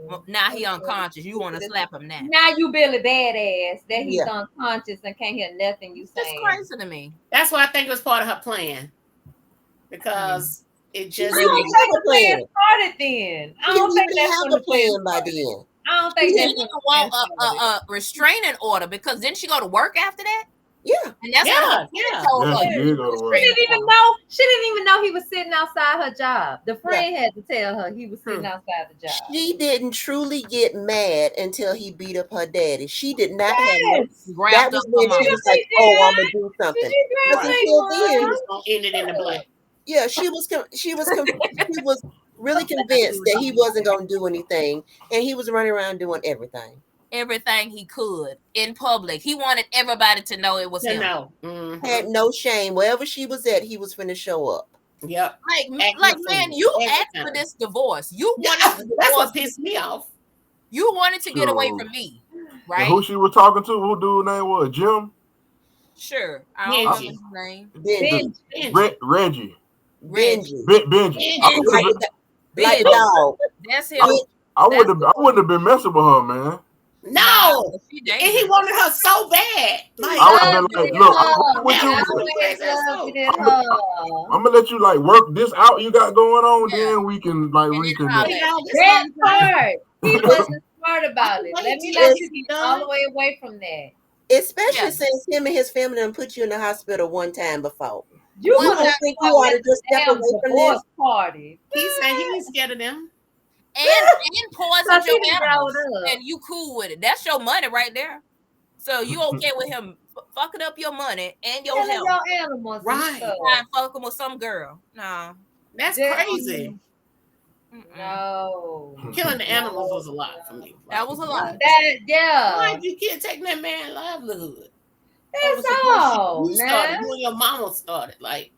Speaker 4: now. Now he unconscious. You want to slap him now.
Speaker 2: Now you Billy Badass that he's
Speaker 5: Yeah.
Speaker 2: unconscious and can't hear nothing you
Speaker 4: That's
Speaker 2: saying.
Speaker 4: crazy to me.
Speaker 3: That's why I think it was part of her plan. Because it
Speaker 5: She
Speaker 2: I
Speaker 3: just
Speaker 5: didn't
Speaker 2: don't
Speaker 5: even
Speaker 3: didn't.
Speaker 2: think
Speaker 5: have
Speaker 2: the
Speaker 5: a
Speaker 2: plan
Speaker 5: plan.
Speaker 2: started then. I
Speaker 5: She
Speaker 2: don't
Speaker 5: didn't
Speaker 2: think
Speaker 5: even
Speaker 2: that's
Speaker 5: have
Speaker 2: when
Speaker 5: a
Speaker 2: the plan
Speaker 5: plan by
Speaker 2: started.
Speaker 5: then.
Speaker 2: I don't
Speaker 5: She
Speaker 2: think
Speaker 4: She
Speaker 2: that's
Speaker 5: didn't.
Speaker 2: when
Speaker 4: didn't
Speaker 2: the
Speaker 4: want
Speaker 2: plan started.
Speaker 4: a restraining order because didn't she go to work after that?
Speaker 5: Yeah.
Speaker 4: And that's what her
Speaker 3: Yeah,
Speaker 4: friend
Speaker 3: yeah.
Speaker 4: told
Speaker 1: Yeah,
Speaker 4: her.
Speaker 1: she
Speaker 4: You
Speaker 1: did
Speaker 4: need a
Speaker 1: go to
Speaker 2: She
Speaker 1: work.
Speaker 4: restraining
Speaker 2: didn't even
Speaker 4: order.
Speaker 2: know. She didn't even know he was sitting outside her job. The
Speaker 5: Yeah.
Speaker 2: friend had to tell her he was sitting
Speaker 3: Hmm.
Speaker 2: outside the job.
Speaker 5: She didn't truly get mad until he beat up her daddy. She did not have no.
Speaker 2: Yes.
Speaker 5: That
Speaker 4: Grabbed
Speaker 5: was
Speaker 4: up her
Speaker 5: when she
Speaker 2: She
Speaker 5: was
Speaker 4: money.
Speaker 5: like,
Speaker 2: did.
Speaker 5: "Oh, I'm gonna do
Speaker 2: She
Speaker 5: something."
Speaker 2: did
Speaker 5: Because
Speaker 2: grab
Speaker 3: Right.
Speaker 2: me
Speaker 5: until
Speaker 3: She
Speaker 5: then,
Speaker 3: was
Speaker 2: one.
Speaker 3: gonna end it in the blood.
Speaker 5: yeah, she was really convinced that he wasn't gonna do anything, and he was running around doing everything.
Speaker 4: Everything he could in public. He wanted everybody to know it was
Speaker 3: To
Speaker 4: him.
Speaker 3: know.
Speaker 5: Had no shame. Wherever she was at, he was finna show up.
Speaker 3: Yep. Acting
Speaker 4: Like
Speaker 3: a
Speaker 4: man,
Speaker 3: fool
Speaker 4: you
Speaker 3: every
Speaker 4: asked for
Speaker 3: time.
Speaker 4: this divorce. You
Speaker 3: Yeah,
Speaker 4: wanted to
Speaker 3: that's
Speaker 4: divorce
Speaker 3: what
Speaker 4: me.
Speaker 3: pissed me off.
Speaker 4: You wanted to get away
Speaker 1: Sure.
Speaker 4: from me,
Speaker 1: And
Speaker 4: right?
Speaker 1: who she was talking to? Who dude name was? Jim?
Speaker 4: Sure. I don't remember
Speaker 3: Benji.
Speaker 4: his name.
Speaker 5: Benji,
Speaker 3: Benji.
Speaker 1: Reggie.
Speaker 4: Reggie.
Speaker 5: Benji,
Speaker 1: Benji. I
Speaker 3: Benji.
Speaker 1: would have
Speaker 5: like
Speaker 1: been.
Speaker 5: like the
Speaker 4: Benji.
Speaker 5: dog.
Speaker 4: That's him.
Speaker 5: Ben-
Speaker 1: I
Speaker 4: That's
Speaker 1: wouldn't have been messing with her, man.
Speaker 3: No.
Speaker 4: she
Speaker 3: And he
Speaker 4: dangerous.
Speaker 3: wanted her so bad. Like,
Speaker 1: I would have been
Speaker 2: Loved
Speaker 1: like,
Speaker 2: it,
Speaker 1: look, I'm
Speaker 2: her.
Speaker 1: rocking with
Speaker 2: I
Speaker 1: you,
Speaker 3: hell,
Speaker 1: but
Speaker 3: you
Speaker 2: always
Speaker 3: crazy ass
Speaker 2: loved
Speaker 3: fool.
Speaker 2: it in
Speaker 1: I'm,
Speaker 2: her.
Speaker 1: I'm gonna let you like work this out you got going on,
Speaker 4: Yeah.
Speaker 1: then we can like
Speaker 4: And then
Speaker 1: reconnect.
Speaker 4: holler
Speaker 3: You
Speaker 4: at
Speaker 3: know,
Speaker 4: me.
Speaker 3: this
Speaker 2: That
Speaker 3: long time.
Speaker 2: part. He wasn't smart about it.
Speaker 3: Wait
Speaker 2: Let
Speaker 3: till
Speaker 2: me
Speaker 3: that
Speaker 2: let
Speaker 5: es-
Speaker 2: you
Speaker 3: shit be
Speaker 2: get all
Speaker 3: done.
Speaker 2: the way away from that.
Speaker 5: Especially
Speaker 4: Yeah.
Speaker 5: since him and his family done put you in the hospital one time before.
Speaker 2: You
Speaker 4: One
Speaker 5: You
Speaker 2: want
Speaker 5: don't
Speaker 2: to
Speaker 4: time
Speaker 5: think you
Speaker 2: start
Speaker 5: ought to
Speaker 2: at
Speaker 5: just
Speaker 2: the
Speaker 5: step
Speaker 2: damn
Speaker 5: away from this?
Speaker 2: divorce party.
Speaker 3: He said he ain't scared of them.
Speaker 4: and poisoned
Speaker 2: Because
Speaker 4: your
Speaker 2: he done
Speaker 4: animals.
Speaker 2: growed up.
Speaker 4: And you cool with it. That's your money right there. So you okay with him fucking up your money and your
Speaker 2: Killing
Speaker 4: health?
Speaker 2: your animals and
Speaker 3: Right.
Speaker 2: stuff.
Speaker 4: Try and fuck him with some girl. No.
Speaker 3: That's
Speaker 2: That-
Speaker 3: crazy.
Speaker 2: No.
Speaker 3: Killing the animals was a lot for me.
Speaker 4: That was a lot.
Speaker 2: That, yeah.
Speaker 3: Why you can't take that man's livelihood? Over
Speaker 2: That's
Speaker 3: some bullshit.
Speaker 2: all.
Speaker 3: You
Speaker 2: Nah,
Speaker 3: started. You and your mama started. Like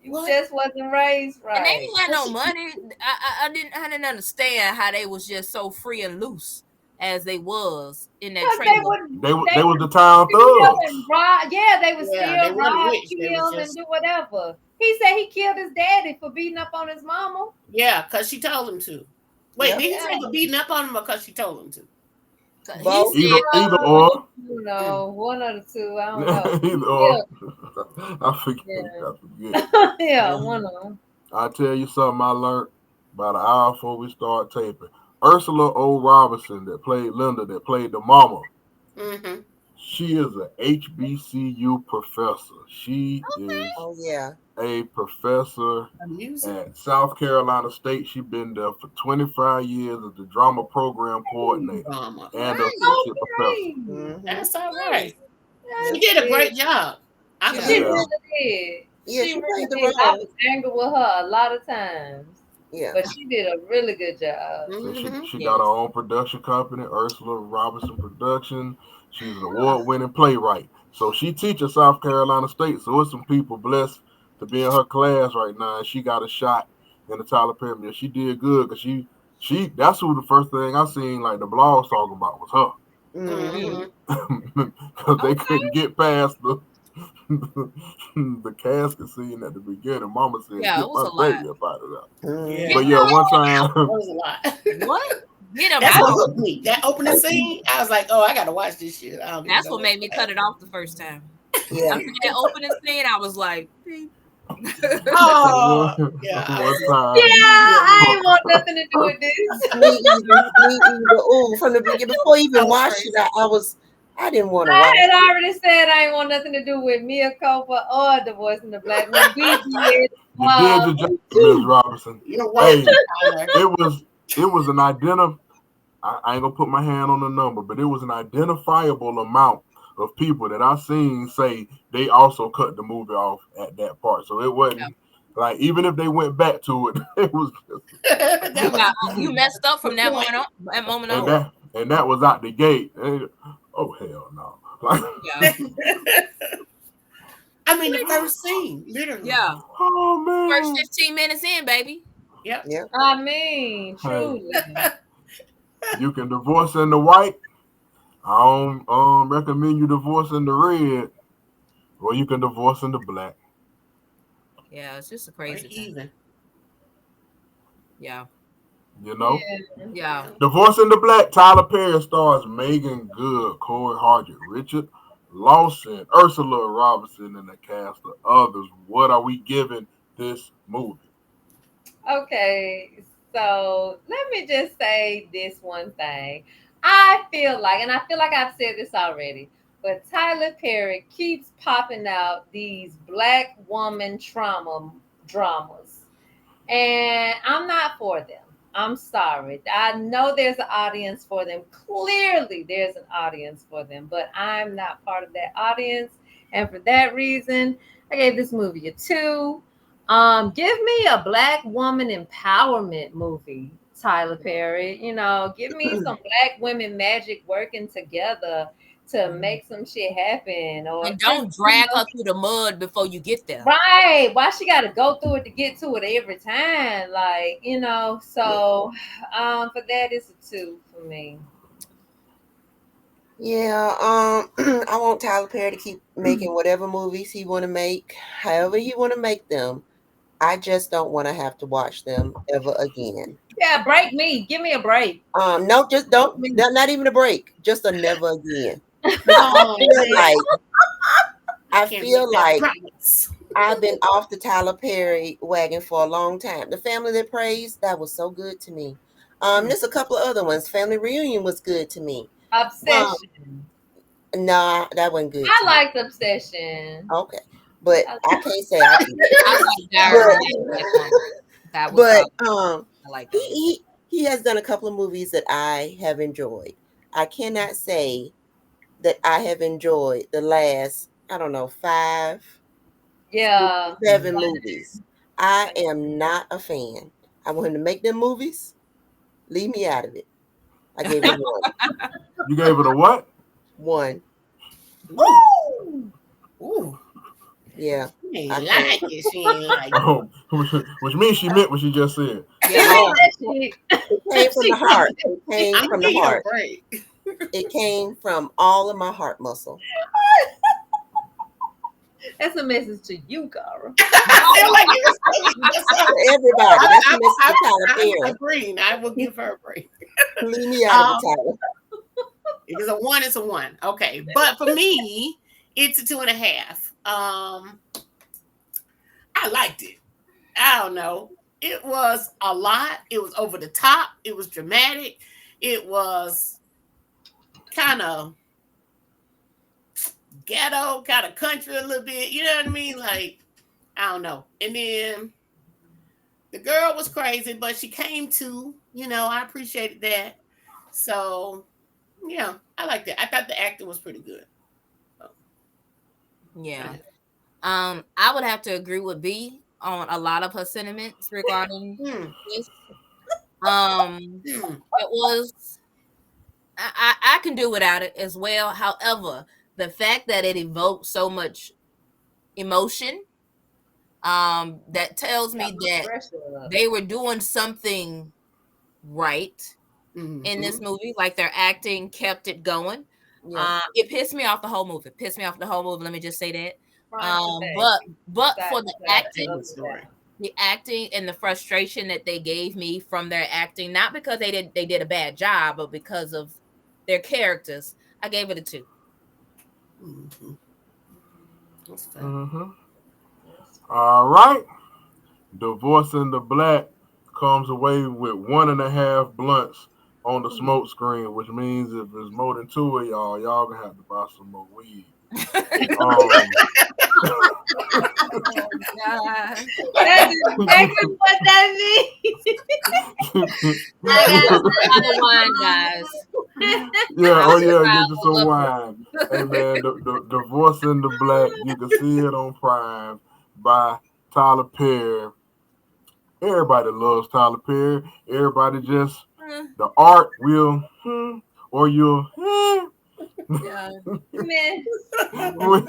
Speaker 2: you
Speaker 3: what?
Speaker 2: just wasn't raised
Speaker 4: And they
Speaker 2: right.
Speaker 4: didn't have no money. I didn't understand how they was just so free and loose as they was in that
Speaker 2: Cause they
Speaker 4: trailer.
Speaker 2: would
Speaker 1: They
Speaker 2: they
Speaker 1: was
Speaker 2: would
Speaker 1: the town
Speaker 2: steal
Speaker 1: thugs.
Speaker 2: and rob. Yeah, they would
Speaker 3: Yeah, they
Speaker 2: steal,
Speaker 3: weren't
Speaker 2: rob,
Speaker 3: rich. They was
Speaker 2: kill, and
Speaker 3: just
Speaker 2: do whatever. He said he killed his daddy for beating up on his mama.
Speaker 3: yeah, because she told him to. Wait,
Speaker 5: Yep.
Speaker 3: did he say
Speaker 2: Yeah.
Speaker 3: for beating up on him or because she told him to?
Speaker 4: He
Speaker 5: Both.
Speaker 4: said,
Speaker 1: Either or.
Speaker 2: You know, one of the two. I don't know.
Speaker 1: Either
Speaker 2: Yeah,
Speaker 1: or. I forget.
Speaker 2: yeah,
Speaker 1: I forget.
Speaker 2: yeah,
Speaker 3: Mhm.
Speaker 2: one of them.
Speaker 1: I tell you something I learned about an hour before we start taping. Ursula O. Robinson that played Linda, that played the mama.
Speaker 3: Mm-hmm.
Speaker 1: She is a HBCU professor. She is
Speaker 5: Oh yeah.
Speaker 1: a professor
Speaker 3: Amusing.
Speaker 1: at South Carolina State. She's been there for 25 years as the drama program coordinator
Speaker 3: Drama.
Speaker 1: and
Speaker 3: Nice.
Speaker 1: associate professor.
Speaker 2: Okay,
Speaker 3: That's all
Speaker 4: nice.
Speaker 3: right. She
Speaker 5: Yep.
Speaker 2: that's
Speaker 3: did a
Speaker 2: it.
Speaker 3: great job. I
Speaker 5: She
Speaker 2: She
Speaker 3: thought.
Speaker 5: did.
Speaker 1: Yeah.
Speaker 2: really did.
Speaker 5: Yeah,
Speaker 2: She
Speaker 5: she
Speaker 2: really
Speaker 5: played the
Speaker 2: did. I
Speaker 5: role.
Speaker 2: was angry with her a lot of times,
Speaker 5: Yeah.
Speaker 2: but she did a really good job.
Speaker 1: So she,
Speaker 3: Mm-hmm.
Speaker 1: she got her
Speaker 4: Yes.
Speaker 1: own production company, Ursula Robinson Production. She's an award-winning playwright. So she teaches South Carolina State. So it's some people blessed to be in her class right now. And she got a shot in the Tyler Perry. And she did good because she that's who the first thing I seen like the blogs talking about was her.
Speaker 5: Mm-hmm.
Speaker 3: Mm-hmm.
Speaker 1: Because they
Speaker 4: Okay.
Speaker 1: couldn't get past the casket scene at the beginning. Mama said,
Speaker 4: Yeah, it
Speaker 1: "Get
Speaker 4: was
Speaker 1: my
Speaker 4: a lot.
Speaker 1: baby up out of there."
Speaker 3: Yeah.
Speaker 1: But
Speaker 5: Mm-hmm.
Speaker 1: yeah, one
Speaker 3: That
Speaker 1: time,
Speaker 3: was a lot.
Speaker 4: What? Get him
Speaker 3: That's what
Speaker 4: out.
Speaker 3: hooked me. That opening scene, I was like, oh, I gotta watch this shit. I don't even
Speaker 4: That's
Speaker 3: know
Speaker 4: what
Speaker 3: what's
Speaker 4: made me
Speaker 3: gonna
Speaker 4: cut it
Speaker 3: happen.
Speaker 4: off the first time.
Speaker 5: Yeah.
Speaker 4: After that opening scene, I was like, beep.
Speaker 3: Oh,
Speaker 1: one,
Speaker 3: yeah, I
Speaker 1: one
Speaker 3: was
Speaker 2: Yeah,
Speaker 1: time,
Speaker 3: immediately.
Speaker 2: I ain't want nothing to do with this.
Speaker 5: Me either. Me either. Oh, from the beginning, before I
Speaker 3: I
Speaker 5: even
Speaker 3: was
Speaker 5: watched it,
Speaker 3: crazy.
Speaker 5: I didn't want to
Speaker 2: I
Speaker 5: watch
Speaker 2: had
Speaker 5: it.
Speaker 2: already said I ain't want nothing to do with Mia Copa or the voice in the black when we did
Speaker 1: you did your job,
Speaker 2: me
Speaker 1: Miss
Speaker 2: too.
Speaker 1: Robinson.
Speaker 3: You're
Speaker 1: Hey,
Speaker 3: welcome, Tyler.
Speaker 1: it was an identif. I ain't gonna put my hand on the number, but it was an identifiable amount of people that I seen say they also cut the movie off at that part. So it
Speaker 4: Yeah.
Speaker 1: wasn't like even if they went back to it, it was
Speaker 3: That
Speaker 4: Yeah,
Speaker 3: was
Speaker 4: you messed up from
Speaker 3: the
Speaker 4: that
Speaker 3: point.
Speaker 4: moment on. That moment
Speaker 1: and
Speaker 4: on.
Speaker 1: that was out the gate. Oh hell no! Like
Speaker 4: Yeah.
Speaker 3: I mean, the first scene, literally.
Speaker 4: Yeah.
Speaker 1: oh
Speaker 4: First
Speaker 1: man,
Speaker 4: 15 minutes in, baby.
Speaker 3: Yep.
Speaker 5: Yep.
Speaker 2: I mean,
Speaker 1: hey,
Speaker 2: truly.
Speaker 1: you can divorce in the white. I don't recommend you divorcing the red, or you can divorce in the black.
Speaker 4: Yeah, it's just a
Speaker 3: Or
Speaker 4: crazy time.
Speaker 3: even.
Speaker 4: Yeah.
Speaker 1: You know,
Speaker 2: Yeah.
Speaker 4: Yeah.
Speaker 3: Yeah.
Speaker 1: divorce in the black. Tyler Perry stars Megan Good, Corey Hargett, Richard Lawson, Ursula Robinson, and a cast of others. What are we giving this movie?
Speaker 2: Okay, so let me just say this one thing. I feel like I've said this already, but Tyler Perry keeps popping out these black woman trauma dramas, and I'm not for them. I'm sorry. I know there's an audience for them. Clearly, there's an audience for them, but I'm not part of that audience. And for that reason, I gave this movie a two. Give me a black woman empowerment movie, Tyler Perry. You know, give me some black women magic working together to make some shit happen, or
Speaker 4: And
Speaker 2: just
Speaker 4: don't drag her through the mud before you get there.
Speaker 2: right. Why she got to go through it to get to it every time? Like, you know, so for that, it's a two for me.
Speaker 5: Yeah. I want Tyler Perry to keep making whatever movies he want to make, however he want to make them. I just don't want to have to watch them ever again.
Speaker 2: Yeah, break me. Give me a break.
Speaker 5: No, just don't.
Speaker 2: Me.
Speaker 5: Not even a break. Just a never again. Because
Speaker 3: Oh man,
Speaker 5: I
Speaker 3: can't
Speaker 5: feel
Speaker 3: make that
Speaker 5: like
Speaker 3: promise.
Speaker 5: I've been off the Tyler Perry wagon for a long time. The Family That Prays, that was so good to me. There's a couple of other ones. Family Reunion was good to me. Um,
Speaker 2: Obsession.
Speaker 5: nah, that wasn't good
Speaker 2: I
Speaker 5: to me.
Speaker 2: liked Obsession.
Speaker 5: Okay, but
Speaker 2: I,
Speaker 5: I can't say I did.
Speaker 4: I like Diary of a Black Woman. That was
Speaker 5: But
Speaker 4: I like
Speaker 5: he,
Speaker 4: that one.
Speaker 5: he has done a couple of movies that I have enjoyed. I cannot say that I have enjoyed the last, I don't know, 5,
Speaker 2: yeah.
Speaker 5: 7 movies. I am not a fan. I want him to make them movies. Leave me out of it. I gave it a 1.
Speaker 1: You gave it a what?
Speaker 5: 1.
Speaker 3: Woo! Ooh,
Speaker 5: Yeah,
Speaker 3: she
Speaker 5: I
Speaker 3: ain't
Speaker 5: can't.
Speaker 3: like it. She ain't like it.
Speaker 1: Oh, which means she meant what she just said.
Speaker 2: She
Speaker 4: Yeah.
Speaker 2: meant
Speaker 5: Yeah,
Speaker 2: that shit.
Speaker 5: it came from the
Speaker 2: She
Speaker 5: heart.
Speaker 2: meant
Speaker 5: It came
Speaker 3: I'm
Speaker 5: from
Speaker 3: gonna
Speaker 5: the
Speaker 3: give you a
Speaker 5: heart.
Speaker 3: break.
Speaker 5: It came from all of my heart muscle.
Speaker 2: that's a message to you, Cara.
Speaker 3: I feel like it was coming. That's all.
Speaker 5: To everybody. That's the message to Tyler
Speaker 3: I'm
Speaker 5: Perry.
Speaker 3: agreeing. I will give her a break.
Speaker 5: Leave me out of it,
Speaker 3: Um,
Speaker 5: Tyler.
Speaker 3: if it's a one, it's a one. Okay, but for me, it's a 2.5. I liked it. I don't know. It was a lot. It was over the top. It was dramatic. It was kind of ghetto, kind of country a little bit. You know what I mean? Like, I don't know. And then the girl was crazy, but she came to, I appreciated that. So, yeah, I liked it. I thought the acting was pretty good. So,
Speaker 4: Yeah. I would have to agree with B on a lot of her sentiments regarding
Speaker 3: hmm,
Speaker 4: this.
Speaker 3: hmm,
Speaker 4: It was I can do without it as well. However, the fact that it evoked so much emotion, that tells
Speaker 2: Got
Speaker 4: me
Speaker 2: my
Speaker 4: that
Speaker 2: pressure up.
Speaker 4: they were doing something right in
Speaker 3: hmm.
Speaker 4: this movie. Like their acting kept it going.
Speaker 5: Yeah.
Speaker 4: It pissed me off the whole movie. Pissed me off the whole movie. Let me just say that.
Speaker 2: Front to
Speaker 4: Um,
Speaker 2: back,
Speaker 4: but but
Speaker 2: side
Speaker 4: for
Speaker 2: to
Speaker 4: the
Speaker 2: side,
Speaker 3: Tell
Speaker 4: acting,
Speaker 3: the
Speaker 2: up to
Speaker 3: story.
Speaker 2: down.
Speaker 4: the acting and the frustration that they gave me from their acting, not because they did a bad job, but because of their characters, I gave it a 2.
Speaker 3: Hmm. That's fair.
Speaker 1: Mm-hmm.
Speaker 2: That's fair.
Speaker 1: All right. Divorcing the Black comes away with 1.5 blunts on the smoke screen, which means if there's more than two of y'all gonna have to buy some more weed. Um,
Speaker 4: Oh God.
Speaker 2: That's exactly what that means.
Speaker 4: I got a bottle of wine, guys.
Speaker 1: yeah,
Speaker 4: I'll
Speaker 1: oh yeah, get
Speaker 4: survive
Speaker 1: you
Speaker 4: a
Speaker 1: some
Speaker 4: liquor.
Speaker 1: wine. Hey man, the Divorcing the Black, you can see it on Prime by Tyler Perry. Everybody loves Tyler Perry. Everybody just the art will or you'll
Speaker 4: Yeah.
Speaker 2: Man,
Speaker 1: when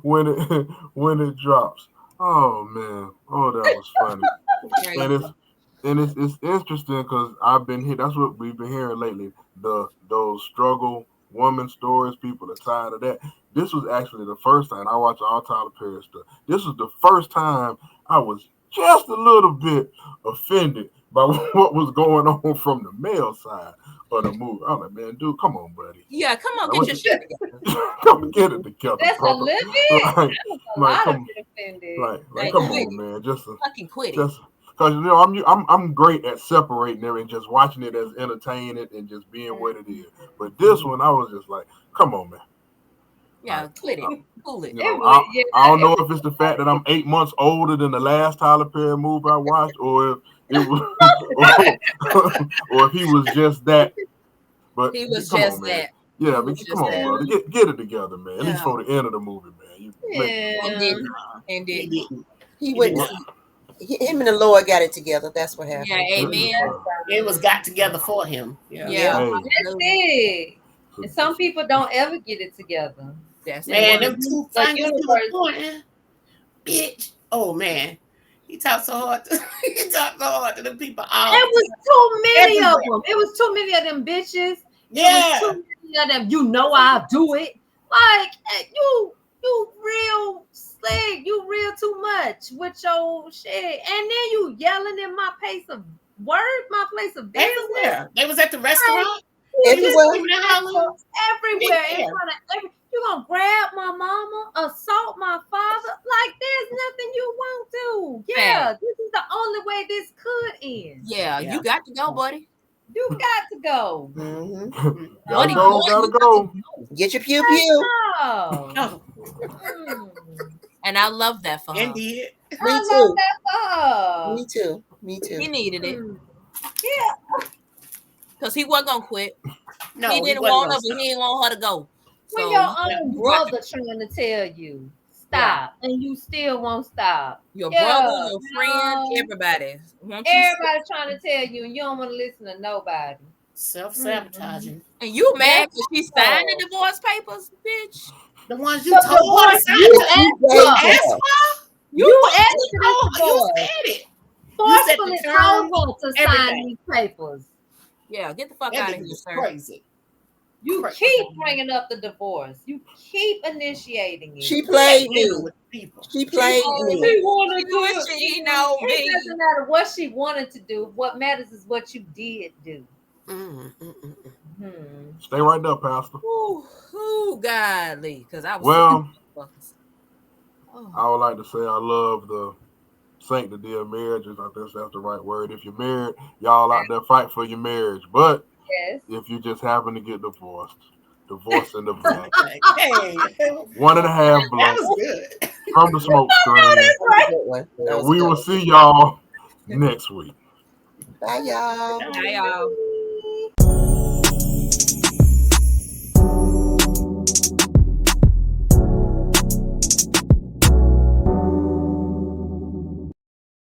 Speaker 1: when
Speaker 4: Yeah.
Speaker 1: when it drops. Oh man, oh that was funny, and
Speaker 4: Crazy.
Speaker 1: it's interesting because I've been here. That's what we've been hearing lately. Those struggle woman stories. People are tired of that. This was actually the first time I watched all Tyler Perry stuff. This was the first time I was just a little bit offended by what was going on from the male side of the movie. I'm like, man, dude, come on, buddy.
Speaker 4: Yeah, come on,
Speaker 1: Like,
Speaker 4: get
Speaker 1: what
Speaker 4: your
Speaker 1: you
Speaker 4: shit together.
Speaker 1: come get it together,
Speaker 2: that's a
Speaker 1: brother.
Speaker 2: little bit.
Speaker 1: Like,
Speaker 2: That was a
Speaker 1: like,
Speaker 2: lot of
Speaker 1: come,
Speaker 2: bit offended.
Speaker 1: like,
Speaker 4: Like,
Speaker 1: come
Speaker 4: quit
Speaker 1: on,
Speaker 4: it.
Speaker 1: man.
Speaker 4: Fucking quit it.
Speaker 1: Just because I'm great at separating it and just watching it as entertaining it and just being what it is. But this one, I was just like, come on, man.
Speaker 4: Yeah,
Speaker 1: Like,
Speaker 4: quit
Speaker 1: uh,
Speaker 4: it. Cool it.
Speaker 1: you
Speaker 2: It
Speaker 1: know,
Speaker 2: was, yeah,
Speaker 1: I don't
Speaker 2: it
Speaker 1: know
Speaker 2: was
Speaker 1: if it's the
Speaker 2: a lot
Speaker 1: fact
Speaker 2: of
Speaker 1: that I'm 8 months older than the last Tyler Perry movie I watched, or if it was, or if he was just that. But
Speaker 4: He was
Speaker 1: come on,
Speaker 4: just
Speaker 1: man.
Speaker 4: that.
Speaker 1: Yeah,
Speaker 4: He
Speaker 1: but
Speaker 4: was
Speaker 1: come
Speaker 4: just
Speaker 1: on,
Speaker 4: that.
Speaker 1: brother.
Speaker 2: yeah,
Speaker 1: Get it together, man. At least
Speaker 4: Yeah.
Speaker 1: for the end of the movie, man. You make
Speaker 4: And
Speaker 2: yeah.
Speaker 4: didn't. And
Speaker 3: He
Speaker 4: didn't.
Speaker 3: didn't.
Speaker 5: He
Speaker 3: He
Speaker 5: wouldn't.
Speaker 3: didn't.
Speaker 1: what?
Speaker 5: Him and the Lord got it together. That's what
Speaker 4: Yeah,
Speaker 5: happened.
Speaker 4: amen.
Speaker 3: It was got together for him. Yeah.
Speaker 4: Yeah,
Speaker 5: Yeah.
Speaker 1: Hey,
Speaker 2: That's
Speaker 4: hallelujah.
Speaker 2: it.
Speaker 1: so,
Speaker 2: And some people don't ever get it together.
Speaker 4: That's the
Speaker 2: And
Speaker 3: Man,
Speaker 2: then
Speaker 4: word.
Speaker 3: them two
Speaker 2: the
Speaker 3: fingers to the
Speaker 2: universe,
Speaker 3: point, bitch. Oh man, he talked so hard. He talked so hard to the people all
Speaker 2: it
Speaker 3: the
Speaker 2: was
Speaker 3: time,
Speaker 2: too many of
Speaker 3: everywhere.
Speaker 2: them. It was too many of them bitches. It was
Speaker 3: Yeah,
Speaker 2: too many of them. You know I'll do it. Like you real slick. You real too much with your shit. And then you yelling in my place of word, my place of business.
Speaker 3: everywhere. They was at the
Speaker 2: Like
Speaker 3: restaurant.
Speaker 2: you
Speaker 3: He was
Speaker 2: just
Speaker 5: Everywhere.
Speaker 3: screaming and hollering.
Speaker 2: everywhere
Speaker 3: Didn't
Speaker 2: in
Speaker 3: care.
Speaker 2: front of every. You gonna grab my mama, assault my father? Like there's nothing you won't do.
Speaker 4: Fact.
Speaker 2: Yeah, this is the only way this could end.
Speaker 4: Yeah,
Speaker 3: Yeah.
Speaker 4: you got to go, buddy.
Speaker 2: You got to go.
Speaker 5: Hmm.
Speaker 1: gotta
Speaker 4: Buddy,
Speaker 2: No,
Speaker 1: go,
Speaker 4: boy,
Speaker 1: gotta
Speaker 4: you got to
Speaker 1: go.
Speaker 4: go.
Speaker 5: Get your pew pew.
Speaker 2: no.
Speaker 3: Oh,
Speaker 2: Mm.
Speaker 4: And I love that for her.
Speaker 3: indeed.
Speaker 5: Me
Speaker 2: I love
Speaker 5: too.
Speaker 2: that for her.
Speaker 5: Me too. Me too.
Speaker 4: He needed it
Speaker 2: Mm. Yeah,
Speaker 4: because he wasn't gonna quit. He
Speaker 3: No, he
Speaker 4: didn't
Speaker 3: wasn't
Speaker 4: want
Speaker 3: gonna
Speaker 4: her, but
Speaker 3: stop.
Speaker 4: he didn't want her to go.
Speaker 2: when
Speaker 4: So
Speaker 2: your
Speaker 3: Yeah,
Speaker 2: own
Speaker 3: he wasn't.
Speaker 2: brother trying to tell you
Speaker 4: yeah,
Speaker 2: stop and you still won't stop.
Speaker 4: your brother,
Speaker 2: Yeah,
Speaker 4: your friend,
Speaker 2: no.
Speaker 4: everybody. Won't you stop?
Speaker 2: Everybody trying to tell you and you don't want to listen to nobody.
Speaker 3: Self-sabotaging.
Speaker 4: And you mad
Speaker 2: That's
Speaker 4: because she signed the
Speaker 2: so.
Speaker 4: divorce papers, bitch?
Speaker 3: The ones you
Speaker 2: The
Speaker 3: told her to
Speaker 2: divorce
Speaker 3: sign
Speaker 2: you
Speaker 3: to
Speaker 5: You
Speaker 2: asked
Speaker 5: gave
Speaker 2: for.
Speaker 3: ask
Speaker 5: her.
Speaker 3: for.
Speaker 2: You asked
Speaker 3: You
Speaker 2: for
Speaker 3: told
Speaker 2: this
Speaker 3: you
Speaker 2: divorce.
Speaker 3: said it. You said the
Speaker 2: Forcefully
Speaker 3: terms,
Speaker 2: told her to sign
Speaker 3: everything.
Speaker 2: these papers.
Speaker 4: Yeah, get the fuck
Speaker 3: That
Speaker 4: out of
Speaker 3: nigga
Speaker 4: here,
Speaker 3: was
Speaker 4: sir.
Speaker 3: crazy.
Speaker 2: You
Speaker 3: Crazy.
Speaker 2: keep bringing up the divorce. You keep initiating it.
Speaker 5: She
Speaker 3: He ain't
Speaker 5: played
Speaker 3: dealing
Speaker 5: me.
Speaker 3: with people.
Speaker 5: She played me.
Speaker 2: She wanted
Speaker 4: She was
Speaker 2: to.
Speaker 4: cheating on
Speaker 2: It
Speaker 4: me.
Speaker 2: doesn't matter what she wanted to do. What matters is what you did do. Hmm.
Speaker 1: Stay right there, Pastor.
Speaker 4: Ooh, godly. Because I was
Speaker 1: Well,
Speaker 4: oh.
Speaker 1: I would like to say I love the sanctity of marriages. I guess that's the right word. If you're married, y'all out there fight for your marriage. But
Speaker 2: Yes.
Speaker 1: if you just happen to get divorced, divorce in the back.
Speaker 3: Hey,
Speaker 1: 1.5
Speaker 3: that
Speaker 1: blunt
Speaker 3: was good.
Speaker 1: from the smoke screen.
Speaker 5: That was a good one. That
Speaker 1: And
Speaker 5: was a
Speaker 1: we
Speaker 5: good
Speaker 1: will
Speaker 5: one.
Speaker 1: see y'all next week.
Speaker 5: Bye, y'all.
Speaker 4: Bye, y'all.